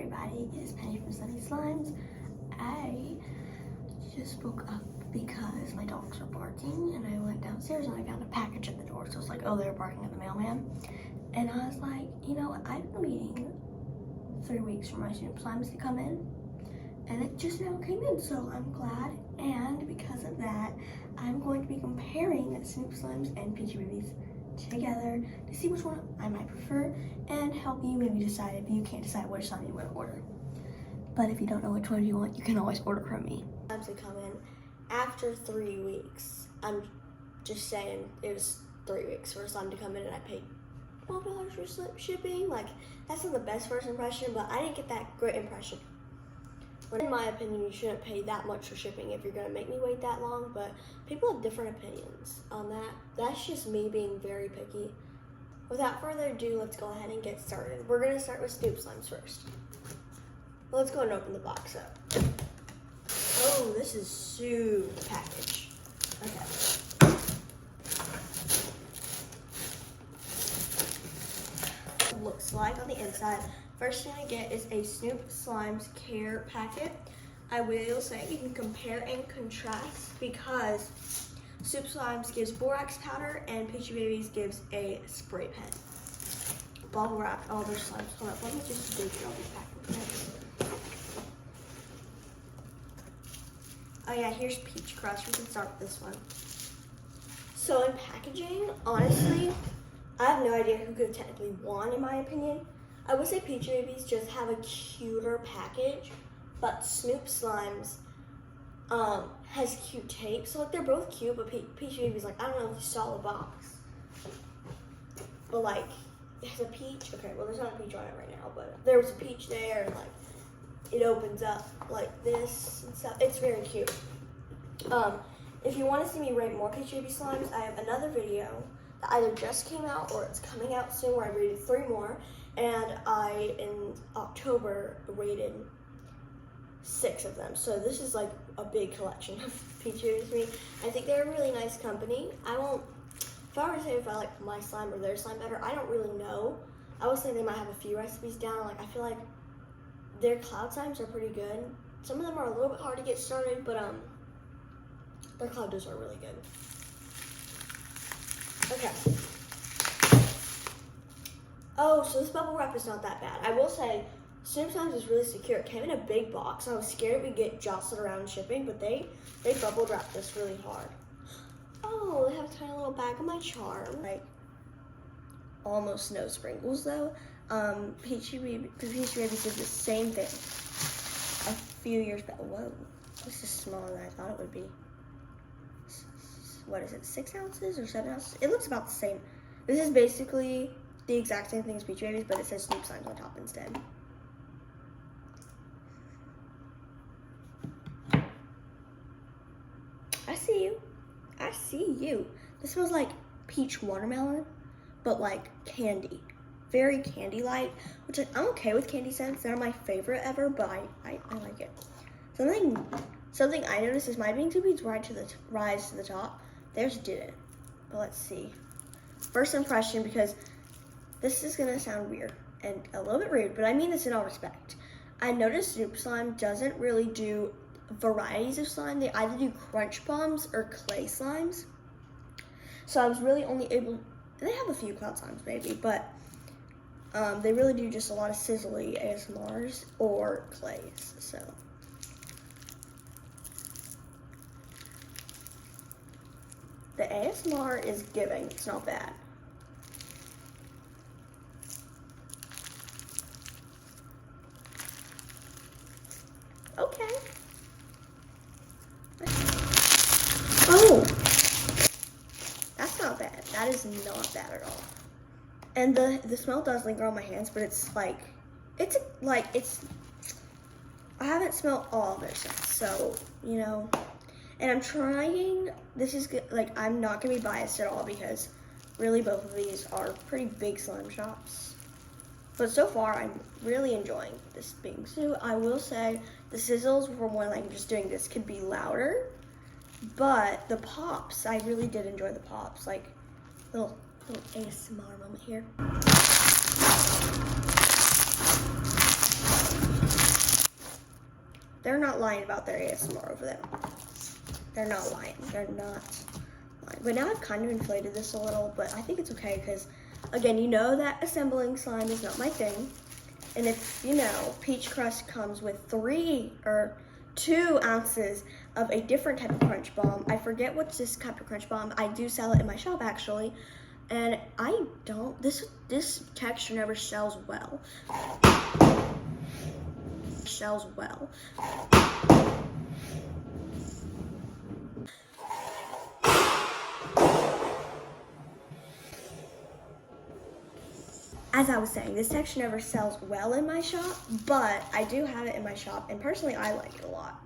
everybody, it is Penny from Sunny Slimes. I just woke up because my dogs were barking and I went downstairs and I found a package at the door. So I was like, oh, they were barking at the mailman. And I was like, you know what, I've been waiting 3 weeks for my Snoop Slimes to come in. And it just now came in, so I'm glad. And because of that, I'm going to be comparing Snoop Slimes and Peachy Babies together to see which one I might prefer and help you maybe decide if you can't decide which slime you want to order. But if you don't know which one you want, you can always order from me. Slimes to come in after 3 weeks. I'm just saying it was 3 weeks for a slime to come in and I paid $12 for shipping. Like, that's not the best first impression, but I didn't get that great impression. In my opinion, you shouldn't pay that much for shipping if you're going to make me wait that long, but people have different opinions on that. That's just me being very picky. Without further ado, let's go ahead and get started. We're going to start with Snoop Slimes first. Let's go ahead and open the box up. Oh, this is super package. Okay. It looks like on the inside. First thing I get is a Snoop Slimes care packet. I will say you can compare and contrast because Snoop Slimes gives borax powder and Peachy Babies gives a spray pen. Bubble wrap all their slimes. Hold up, let me just dig through all these packets. Oh yeah, here's Peach Crush. We can start with this one. So in packaging, honestly, I have no idea who could have technically won in my opinion. I would say Peachy Babies just have a cuter package, but Snoop Slimes has cute tape. So like they're both cute, but Peachy Babies, like, I don't know if you saw the box, but like it has a peach. Okay, well there's not a peach on it right now, but there was a peach there, and like it opens up like this and stuff. It's very cute. If you want to see me rate more Peachy Baby Slimes, I have another video that either just came out or it's coming out soon where I rated 3 more. And I, in October, rated 6 of them. So this is like a big collection of Peachy Babies to me. I think they're a really nice company. If I were to say if I like my slime or their slime better, I don't really know. I would say they might have a few recipes down. Like, I feel like their cloud slimes are pretty good. Some of them are a little bit hard to get started, but their cloud doughs are really good. Okay. Oh, so this bubble wrap is not that bad. I will say, Snoop Slimes is really secure. It came in a big box. I was scared it would get jostled around in shipping, but they bubble wrapped this really hard. Oh, they have a tiny little bag of my charm. Like, almost no sprinkles though. Peachy Babies did the same thing a few years back. Whoa, this is smaller than I thought it would be. What is it, 6 ounces or 7 ounces? It looks about the same. This is basically the exact same thing as Peachy Babies, but it says Snoop Slimes on top instead. I see you. I see you. This smells like peach watermelon, but like candy. Very candy-like, which I'm okay with candy scents. They're my favorite ever, but I like it. Something I noticed is my bean tube beads rise to the top. Theirs didn't, but let's see. First impression, because this is gonna sound weird and a little bit rude, but I mean this in all respect. I noticed Snoop Slime doesn't really do varieties of slime. They either do crunch bombs or clay slimes. So I was really only able, they have a few cloud slimes maybe, but they really do just a lot of sizzly ASMRs or clays, so. The ASMR is giving, it's not bad. Okay. Oh, that's not bad. That is not bad at all. And the smell does linger on my hands, but it's like, I haven't smelled all of their scents, so, you know. And I'm trying, this is good, like, I'm not gonna be biased at all because really both of these are pretty big slime shops. But so far, I'm really enjoying this being so. I will say the sizzles for when I'm just doing this could be louder, but the pops, I really did enjoy the pops. Like, little ASMR moment here. They're not lying about their ASMR over there. They're not lying. They're not lying. But now I've kind of inflated this a little, but I think it's okay because, again, you know that assembling slime is not my thing. And if you know, Peach Crust comes with 2 ounces of a different type of Crunch Bomb. I forget what's this type of Crunch Bomb. I do sell it in my shop actually. And I don't, this texture never sells well. Sells well. As I was saying, this texture never sells well in my shop, but I do have it in my shop, and personally I like it a lot.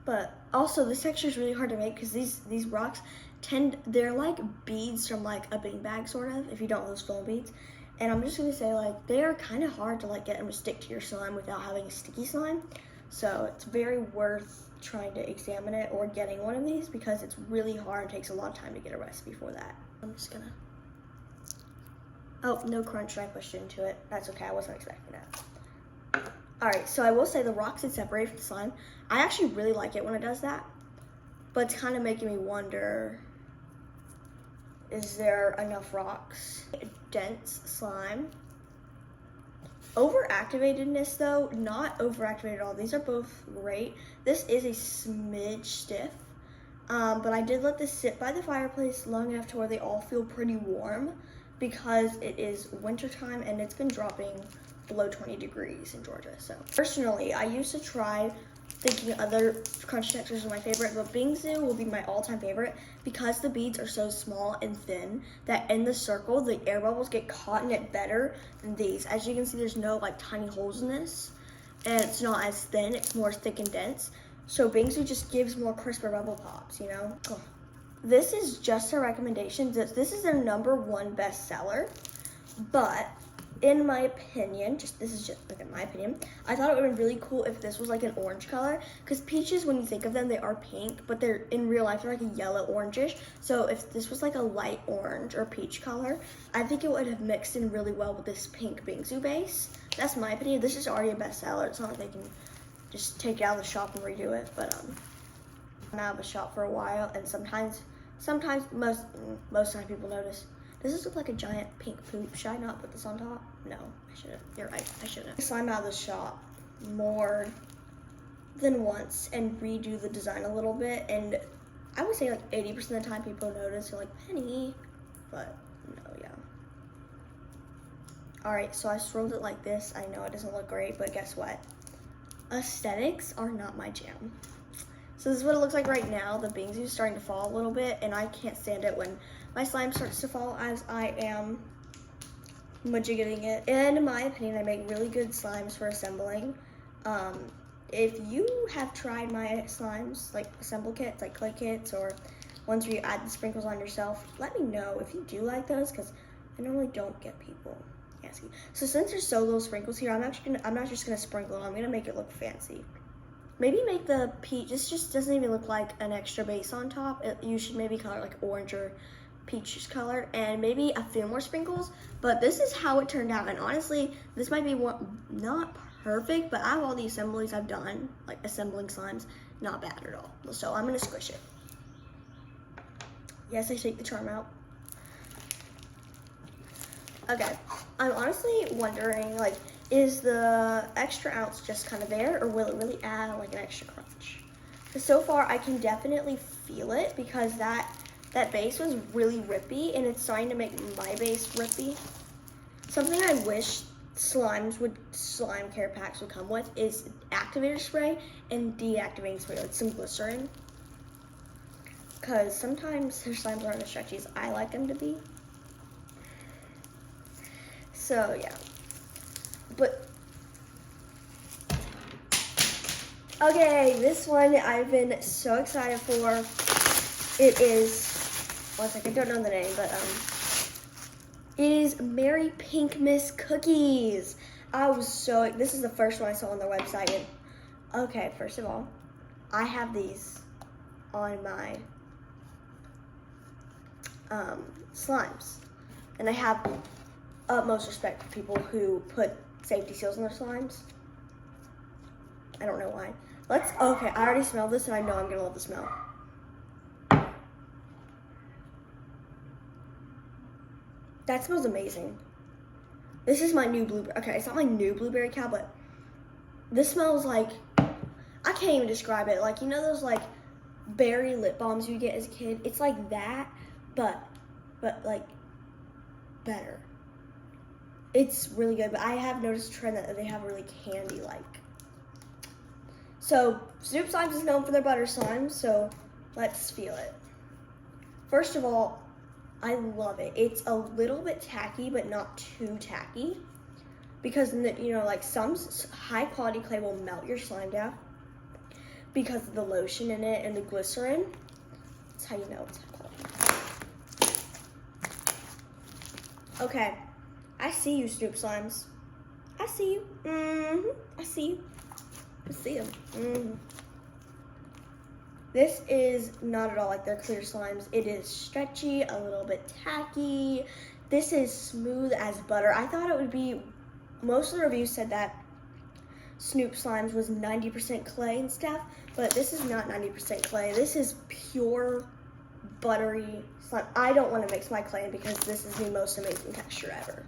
But also this texture is really hard to make because these rocks they're like beads from like a beanbag sort of, if you don't know those foam beads. And I'm just gonna say, like, they are kind of hard to like get them to stick to your slime without having a sticky slime. So it's very worth trying to examine it or getting one of these because it's really hard. It takes a lot of time to get a recipe for that. I'm just gonna, oh, no crunch, I pushed into it. That's okay, I wasn't expecting that. All right, so I will say the rocks is separated from the slime. I actually really like it when it does that, but it's kind of making me wonder, is there enough rocks? Dense slime. Overactivatedness though, not overactivated at all. These are both great. This is a smidge stiff, but I did let this sit by the fireplace long enough to where they all feel pretty warm because it is wintertime and it's been dropping below 20 degrees in Georgia. So personally, I used to try thinking other crunch textures are my favorite, but Bingsu will be my all-time favorite because the beads are so small and thin that in the circle, the air bubbles get caught in it better than these. As you can see, there's no like tiny holes in this, and it's not as thin, it's more thick and dense. So Bingsu just gives more crisper bubble pops, you know? Ugh. This is just a recommendation. This is their #1 bestseller, but in my opinion, this is just like in my opinion, I thought it would have been really cool if this was like an orange color, because peaches, when you think of them, they are pink, but they're in real life, they're like a yellow orangish. So if this was like a light orange or peach color, I think it would have mixed in really well with this pink Bingsu base. That's my opinion. This is already a bestseller. It's not like they can just take it out of the shop and redo it, but I'm out of the shop for a while, and sometimes most of the time people notice, does this look like a giant pink poop? Should I not put this on top? No, I shouldn't. You're right, I shouldn't. Slime out of the shop more than once and redo the design a little bit, and I would say like 80% of the time people notice, they're like, Penny, but no, yeah. All right, so I swirled it like this. I know it doesn't look great, but guess what? Aesthetics are not my jam. So this is what it looks like right now. The Bingsu is starting to fall a little bit, and I can't stand it when my slime starts to fall as I am majiggetting it. In my opinion, I make really good slimes for assembling. If you have tried my slimes, like assemble kits, like clay kits, or ones where you add the sprinkles on yourself, let me know if you do like those, because I normally don't get people asking. So since there's so little sprinkles here, I'm not just gonna sprinkle it, I'm gonna make it look fancy. Maybe make the peach, this just doesn't even look like an extra base on top. You should maybe color like orange or peach color, and maybe a few more sprinkles, but this is how it turned out. And honestly, this might be not perfect, but out of all the assemblies I've done, like assembling slimes, not bad at all. So I'm gonna squish it. Yes, I shake the charm out. Okay, I'm honestly wondering, like, is the extra ounce just kind of there, or will it really add like an extra crunch? Because so far I can definitely feel it, because that base was really rippy, and it's starting to make my base rippy. Something I wish slime care packs would come with is activator spray and deactivating spray, like some glycerin. Because sometimes their slimes aren't as stretchy as I like them to be. So yeah, but okay, this one I've been so excited for. It is, one second, I don't know the name, but it is Merry Pink Miss Cookies. This is the first one I saw on their website. And, okay, first of all, I have these on my slimes, and I have utmost respect for people who put safety seals in their slimes. I don't know why. Okay, I already smelled this and I know I'm gonna love the smell. That smells amazing. This is my new blueberry. Okay, it's not my new blueberry cow, but this smells like, I can't even describe it. Like, you know those like berry lip balms you get as a kid? It's like that, but like better. It's really good, but I have noticed a trend that they have really candy-like. So Snoop Slimes is known for their butter slimes, so let's feel it. First of all, I love it. It's a little bit tacky, but not too tacky. Because, you know, like some high quality clay will melt your slime down because of the lotion in it and the glycerin. That's how you know it's high quality. Okay, I see you, Snoop Slimes. I see you. I see you. I see them. This is not at all like their clear slimes. It is stretchy, a little bit tacky. This is smooth as butter. I thought it would be, most of the reviews said that Snoop Slimes was 90% clay and stuff, but this is not 90% clay. This is pure buttery slime. I don't want to mix my clay because this is the most amazing texture ever.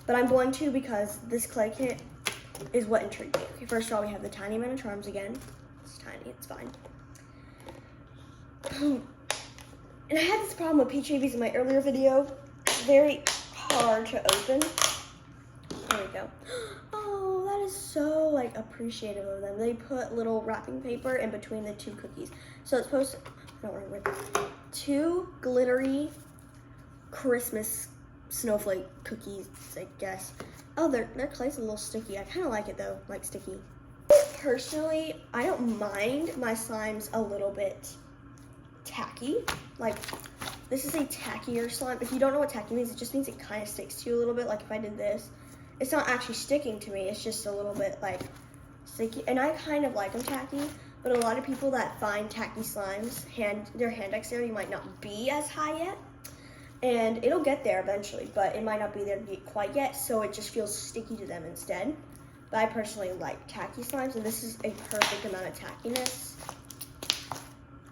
But I'm going to because this clay kit is what intrigued me. Okay, first of all, we have the Tiny Men of Charms again. It's tiny, it's fine. And I had this problem with peach babies in my earlier video. Very hard to open. There we go. Oh, that is so like appreciative of them. They put little wrapping paper in between the two cookies. So it's supposed to, I don't remember, 2 glittery Christmas snowflake cookies, I guess. Oh, their clay's a little sticky. I kind of like it though, like sticky. Personally, I don't mind my slimes a little bit tacky. Like, this is a tackier slime. If you don't know what tacky means, it just means it kind of sticks to you a little bit. Like if I did this, it's not actually sticking to me. It's just a little bit like sticky. And I kind of like them tacky, but a lot of people that find tacky slimes, their hand dexterity might not be as high yet. And it'll get there eventually, but it might not be there quite yet, so it just feels sticky to them instead. But I personally like tacky slimes, and this is a perfect amount of tackiness.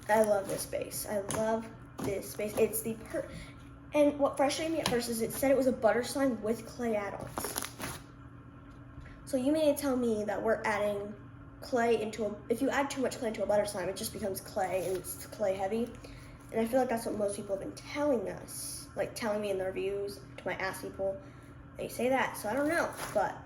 I love this base. I love this base. It's the and what frustrated me at first is it said it was a butter slime with clay add-ons. So you may tell me that we're adding clay into if you add too much clay into a butter slime, it just becomes clay and it's clay heavy. And I feel like that's what most people have been telling us, like telling me in the reviews, to my ass people. They say that, so I don't know, but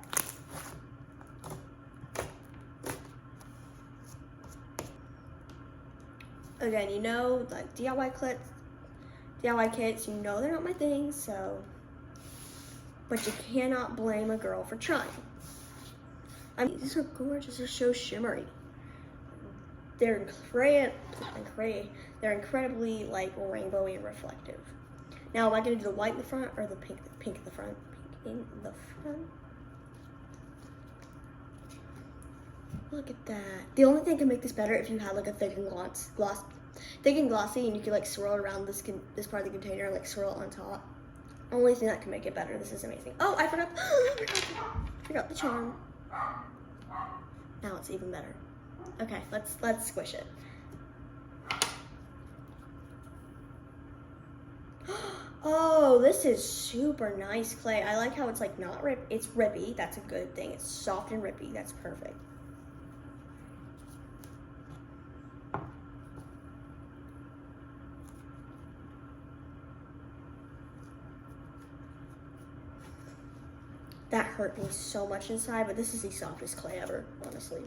again, you know, like DIY kits, you know they're not my thing, so, but you cannot blame a girl for trying. I mean, these are gorgeous, they're so shimmery. They're incredibly like rainbowy and reflective. Now, am I gonna do the white in the front or the pink in the front? Pink in the front. Look at that. The only thing that can make this better if you had like a thick and glossy, and you could like swirl it around this part of the container, like swirl it on top. Only thing that can make it better. This is amazing. Oh, I forgot. I forgot the charm. Now it's even better. Okay, let's squish it. Oh, this is super nice clay. I like how it's like not it's rippy. That's a good thing. It's soft and rippy. That's perfect. That hurt me so much inside, but this is the softest clay ever, honestly.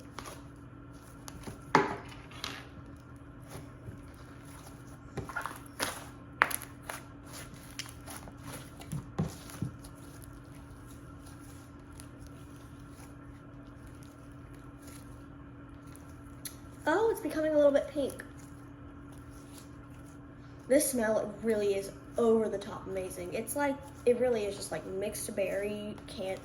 Oh, it's becoming a little bit pink. This smell really is over the top amazing. It's like, it really is just like mixed berry,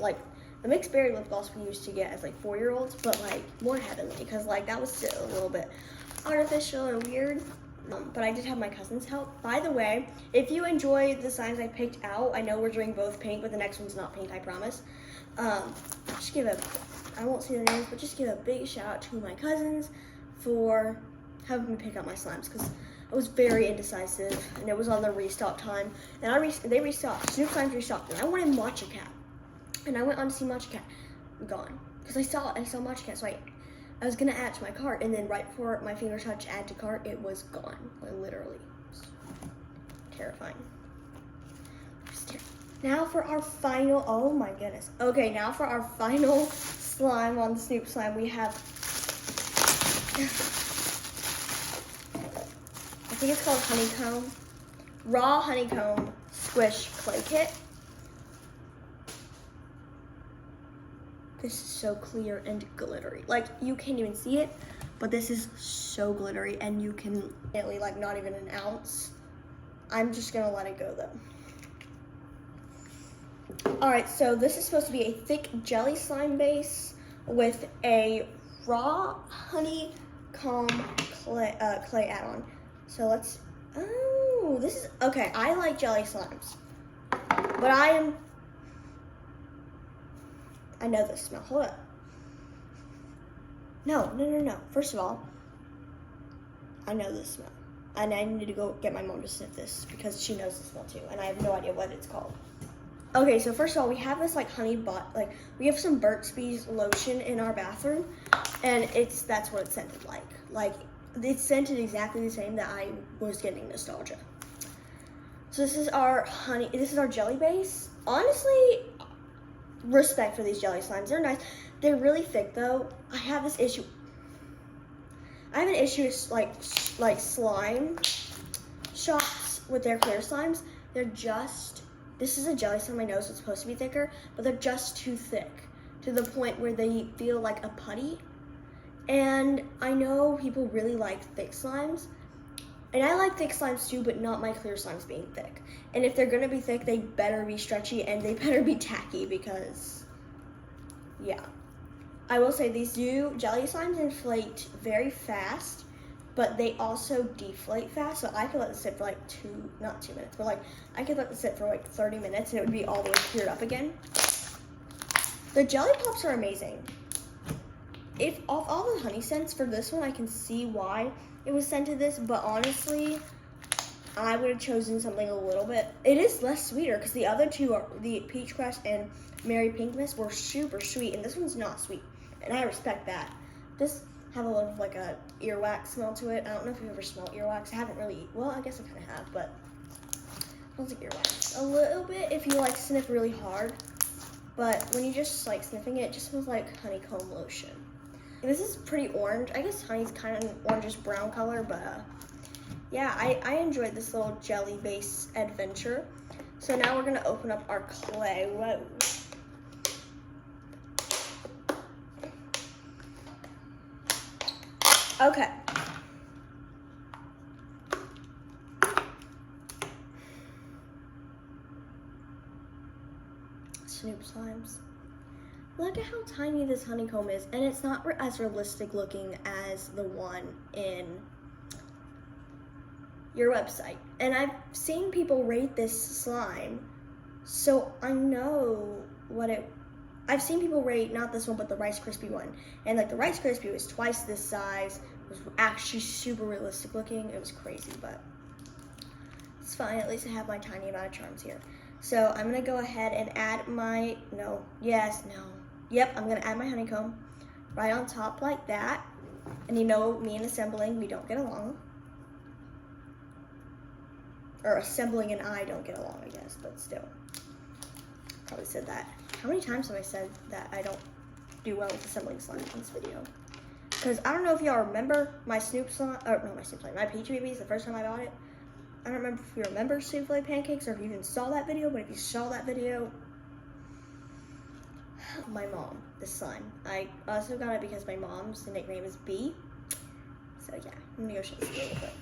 like the mixed berry lip gloss we used to get as like 4-year-olds, but like more heavenly, because like that was still a little bit artificial and weird. But I did have my cousin's help. By the way, if you enjoy the signs I picked out, I know we're doing both pink, but the next one's not pink, I promise. Just give a I won't say their names, but just give a big shout out to my cousins for helping me pick out my slimes, because I was very indecisive, and it was on the restock time, and they restocked. Snoop Slimes restocked, and I wanted Matcha Cat, and I went on to see Matcha Cat, gone, because I saw Matcha Cat, so I was gonna add to my cart, and then right before my finger touched add to cart, it was gone, like literally. Terrifying. Now for our final, oh my goodness. Okay, now for our final slime on the Snoop Slime, we have, I think it's called Honeycomb, Raw Honeycomb Squish Clay Kit. This is so clear and glittery. Like, you can't even see it, but this is so glittery, and you can, like, not even an ounce. I'm just gonna let it go though. All right, so this is supposed to be a thick jelly slime base with a raw honeycomb clay add-on. So let's, oh, this is, okay, I like jelly slimes, but I know this smell, hold up. No. First of all, I know this smell. And I need to go get my mom to sniff this because she knows the smell too, and I have no idea what it's called. Okay, so first of all, we have this like we have some Burt's Bees lotion in our bathroom, and that's what it scented like. Like, it's scented exactly the same that I was getting nostalgia. So this is our jelly base. Honestly, respect for these jelly slimes. They're nice. They're really thick though. I have an issue with like slime shops with their clear slimes. This is a jelly slime, I know, so it's supposed to be thicker, but they're just too thick to the point where they feel like a putty. And I know people really like thick slimes, and I like thick slimes too, but not my clear slimes being thick. And if they're gonna be thick, they better be stretchy and they better be tacky, because yeah. I will say these jelly slimes inflate very fast, but they also deflate fast. So I could let this sit for like not 2 minutes, but like I could let this sit for like 30 minutes and it would be all the way cleared up again. The jelly pops are amazing. If of all the honey scents for this one, I can see why it was scented this, but honestly, I would have chosen something a little bit. It is less sweeter because the other two are the Peach Crush and Merry Pink Mist were super sweet, and this one's not sweet, and I respect that. This have a little of like a earwax smell to it. I don't know if you've ever smelled earwax. I haven't really. Well, I guess I kind of have, but it smells like earwax a little bit if you like sniff really hard. But when you just like sniffing it, it just smells like honeycomb lotion. And this is pretty orange. I guess honey's kind of an orangish brown color, but yeah, I enjoyed this little jelly base adventure. So now we're gonna open up our clay. Whoa. Okay. Snoop Slimes. Look at how tiny this honeycomb is, and it's not as realistic looking as the one in your website. And I've seen people rate this slime, so I know I've seen people rate not this one, but the Rice Krispie one. And like the Rice Krispie was twice this size. It was actually super realistic looking. It was crazy, but it's fine. At least I have my tiny amount of charms here. So I'm gonna go ahead and add my, Yep, I'm gonna add my honeycomb right on top like that. And you know, me and assembling, we don't get along. Or assembling and I don't get along, I guess, but still. Probably said that. How many times have I said that I don't do well with assembling slime in this video? Because I don't know if y'all remember my Snoop slime, my Peach Babies, the first time I bought it. I don't remember if you remember souffle pancakes or if you even saw that video, but if you saw that video, my mom, this slime. I also got it because my mom's nickname is B. So yeah, I'm gonna go show this real quick.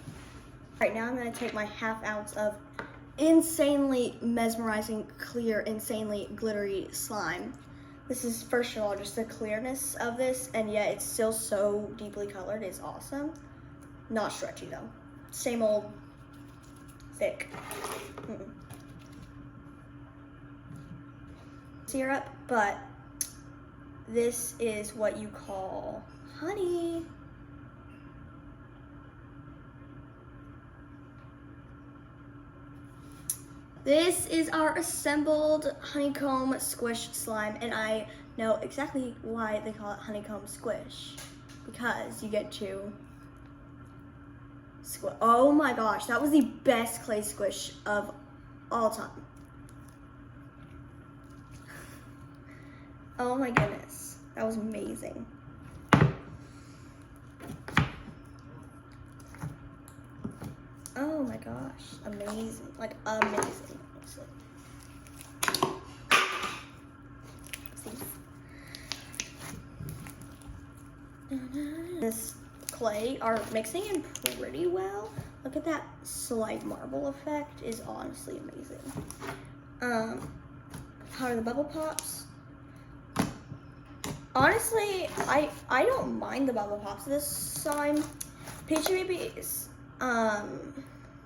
Right now I'm gonna take my ½ ounce of insanely mesmerizing, clear, insanely glittery slime. This is, first of all, just the clearness of this, and yet it's still so deeply colored. It's awesome. Not stretchy though. Same old thick. Syrup, but this is what you call honey. This is our assembled honeycomb squish slime, and I know exactly why they call it honeycomb squish, because you get to squish. Oh my gosh, that was the best clay squish of all time. Oh my goodness, that was amazing. Oh my gosh, amazing, like amazing. This clay are mixing in pretty well. Look at that slight marble effect, is honestly amazing. How are the bubble pops? Honestly, I don't mind the bubble pops of this slime. Peachy Babies,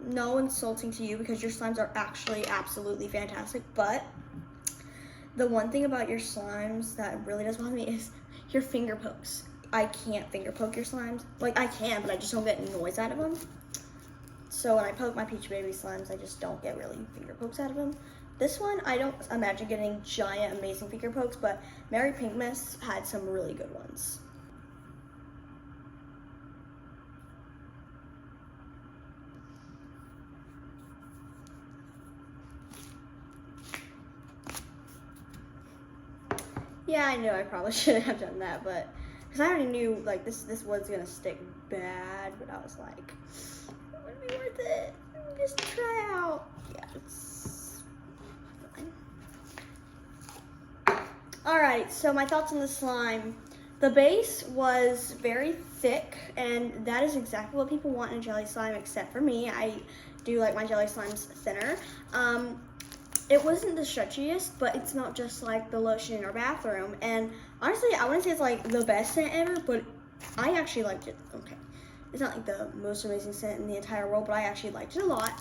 no insulting to you because your slimes are actually absolutely fantastic, but the one thing about your slimes that really does bother me is your finger pokes. I can't finger poke your slimes. Like, I can, but I just don't get noise out of them. So when I poke my Peachy Baby slimes, I just don't get really finger pokes out of them. This one, I don't imagine getting giant, amazing finger pokes, but Mary Pinkmas had some really good ones. Yeah, I know I probably shouldn't have done that, but because I already knew like this was gonna stick bad, but I was like, it would be worth it. Just try out. Yeah, it's fine. All right, so my thoughts on the slime. The base was very thick, and that is exactly what people want in a jelly slime, except for me. I do like my jelly slimes thinner. It wasn't the stretchiest, but it smelled just like the lotion in our bathroom. And honestly, I wouldn't say it's like the best scent ever, but I actually liked it. Okay, it's not like the most amazing scent in the entire world, but I actually liked it a lot.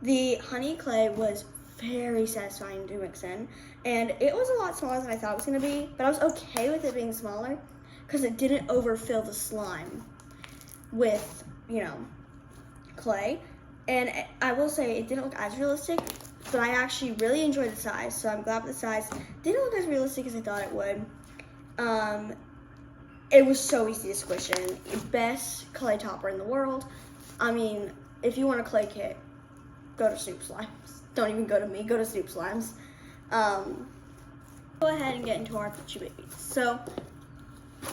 The honey clay was very satisfying to mix in, and it was a lot smaller than I thought it was gonna be, but I was okay with it being smaller because it didn't overfill the slime with, you know, clay. And I will say it didn't look as realistic, but I actually really enjoyed the size, so I'm glad with the size. Didn't look as realistic as I thought it would. It was so easy to squish in. Best clay topper in the world. I mean, if you want a clay kit, go to Soup Slimes. Don't even go to me, go to Soup Slimes. Go ahead and get into our Peachy Babies. So,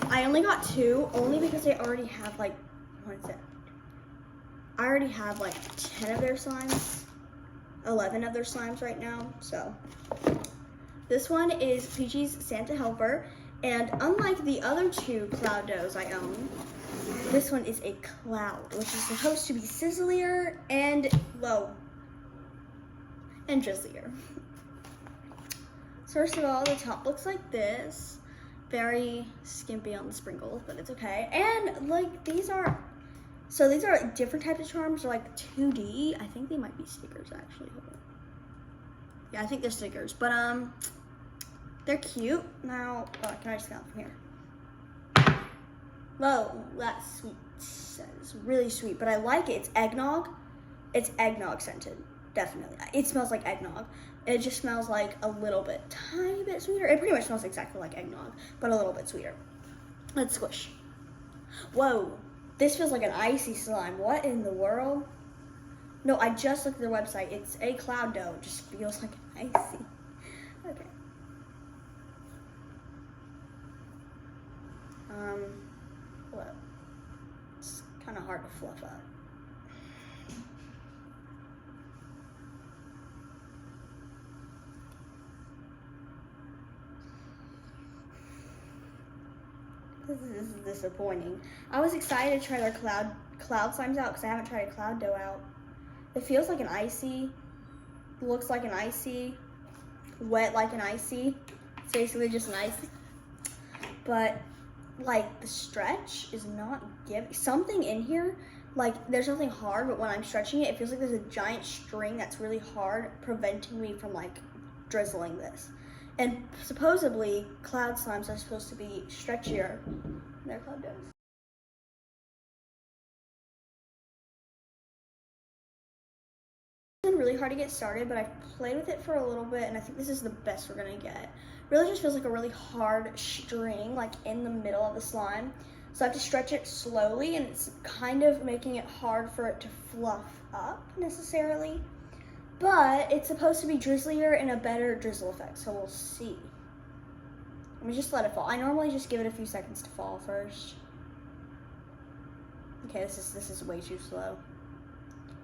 I only got 2, only because I already have like, what is it? I already have like 10 of their slimes. 11 of their slimes right now, so. This one is Peachy's Santa Helper, and unlike the other 2 cloud doughs I own, this one is a cloud, which is supposed to be sizzlier and, well, and drizzlier. So first of all, the top looks like this. Very skimpy on the sprinkles, but it's okay. And like these are different types of charms. They're like 2D. I think they might be stickers actually. Hold on. Yeah, I think they're stickers, but they're cute. Now, can I just get out from here? Whoa, that's sweet. That's really sweet, but I like it. It's eggnog. It's eggnog scented, definitely. It smells like eggnog. It just smells like a little bit, tiny bit sweeter. It pretty much smells exactly like eggnog, but a little bit sweeter. Let's squish. Whoa, this feels like an icy slime. What in the world? No, I just looked at their website. It's a cloud dough. It just feels like icy. Okay. Well, it's kind of hard to fluff up. This is disappointing. I was excited to try their cloud slimes out because I haven't tried a cloud dough out. It feels like an icy, looks like an icy, wet like an icy. It's basically just an icy. But like the stretch is not giving. Something in here, like there's nothing hard, but when I'm stretching it, it feels like there's a giant string that's really hard, preventing me from like drizzling this. And supposedly, cloud slimes are supposed to be stretchier than their cloud does. It's been really hard to get started, but I've played with it for a little bit, and I think this is the best we're gonna get. Really just feels like a really hard string, like in the middle of the slime. So I have to stretch it slowly, and it's kind of making it hard for it to fluff up necessarily. But it's supposed to be drizzlier and a better drizzle effect, so we'll see. Let me just let it fall. I normally just give it a few seconds to fall first. Okay, this is way too slow.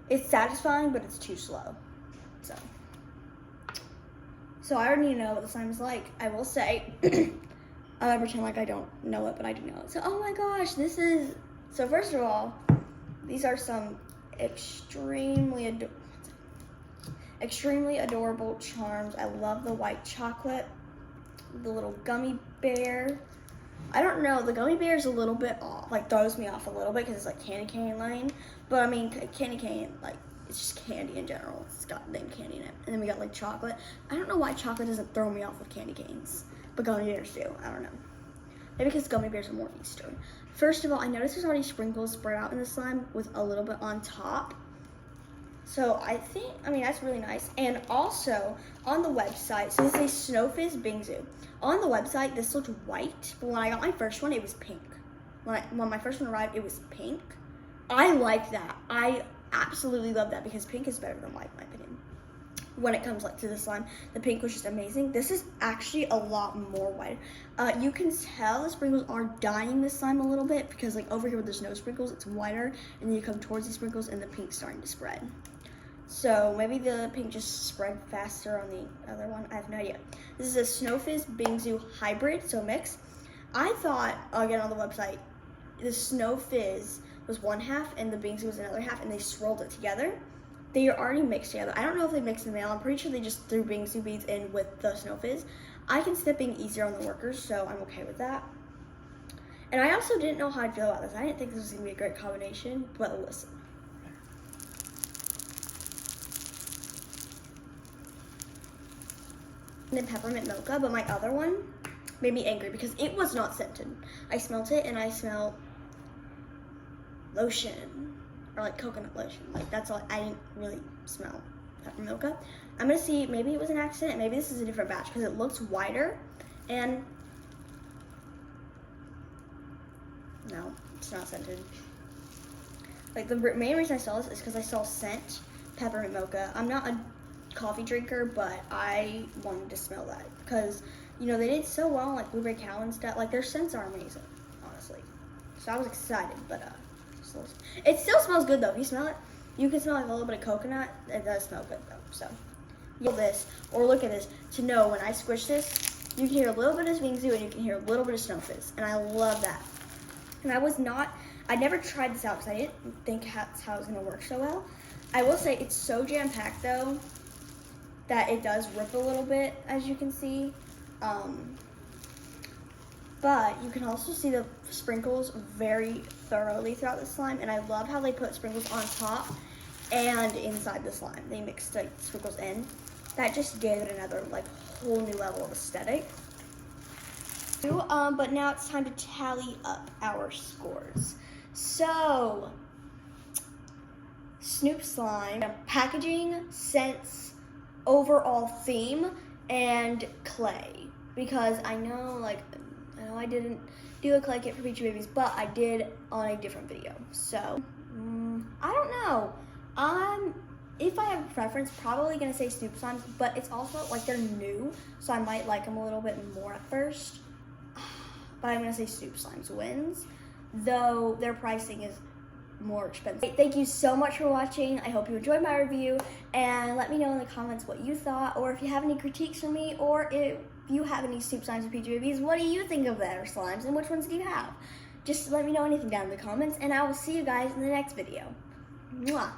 It's satisfying, but it's too slow. So I already know what the slime is like. I will say, I'll pretend like I don't know it, but I do know it. So, oh my gosh, so first of all, these are some extremely adorable charms. I love the white chocolate, the little gummy bear. I don't know, the gummy bear is a little bit off, like throws me off a little bit because it's like candy cane lane. But I mean, candy cane, like, it's just candy in general. It's got name candy in it. And then we got like chocolate. I don't know why chocolate doesn't throw me off with candy canes, but gummy bears do. I don't know. Maybe because gummy bears are more Eastern. First of all, I noticed there's already sprinkles spread out in the slime with a little bit on top. So I mean, that's really nice. And also, on the website, so this is Snow Fizz Bingsu. On the website, this looked white, but when I got my first one, it was pink. When my first one arrived, it was pink. I like that. I absolutely love that because pink is better than white, in my opinion. When it comes like to the slime, the pink was just amazing. This is actually a lot more white. You can tell the sprinkles are dyeing the slime a little bit because like over here where there's no sprinkles, it's whiter, and then you come towards these sprinkles and the pink's starting to spread. So maybe the pink just spread faster on the other one. I have no idea. This is a Snow Fizz Bingsu hybrid, so mix. I thought, again on the website, the Snow Fizz was one half and the Bingsu was another half, and they swirled it together. They are already mixed together. I don't know if they mixed in the mail. I'm pretty sure they just threw Bingsu beads in with the Snow Fizz. I can see it being easier on the workers, so I'm okay with that. And I also didn't know how I'd feel about this. I didn't think this was gonna be a great combination, but listen. And then peppermint mocha, but my other one made me angry because it was not scented. I smelled it and I smelled lotion, or like coconut lotion. Like that's all. I didn't really smell peppermint mocha. I'm gonna see, maybe it was an accident, maybe this is a different batch because it looks whiter, and no, it's not scented. Like the main reason I saw this is because I saw scent peppermint mocha. I'm not a coffee drinker, but I wanted to smell that because, you know, they did so well, like Blueberry Cow and stuff. Like their scents are amazing, honestly. So I was excited, but it still smells good though. If you smell it, you can smell like a little bit of coconut. It does smell good though. So this, or look at this, to know when I squish this, you can hear a little bit of Bingsu and you can hear a little bit of Snow Fizz, and I love that. And I never tried this out because I didn't think that's how it was gonna work so well. I will say it's so jam-packed though that it does rip a little bit, as you can see. But you can also see the sprinkles very thoroughly throughout the slime, and I love how they put sprinkles on top and inside the slime. They mixed like sprinkles in. That just gave it another like whole new level of aesthetic. But now it's time to tally up our scores. So, Snoop slime, packaging, scents, overall theme, and clay. Because I know I didn't do a clay kit for Peachy Babies, but I did on a different video. So, I don't know. If I have a preference, probably gonna say Snoop slimes, but it's also like they're new, so I might like them a little bit more at first. But I'm gonna say Snoop slimes wins, though their pricing is more expensive. Thank you so much for watching. I hope you enjoyed my review, and let me know in the comments what you thought, or if you have any critiques for me, or if you have any Snoop slimes or Peachy Babies, what do you think of their slimes, and which ones do you have? Just let me know anything down in the comments, and I will see you guys in the next video. Mwah.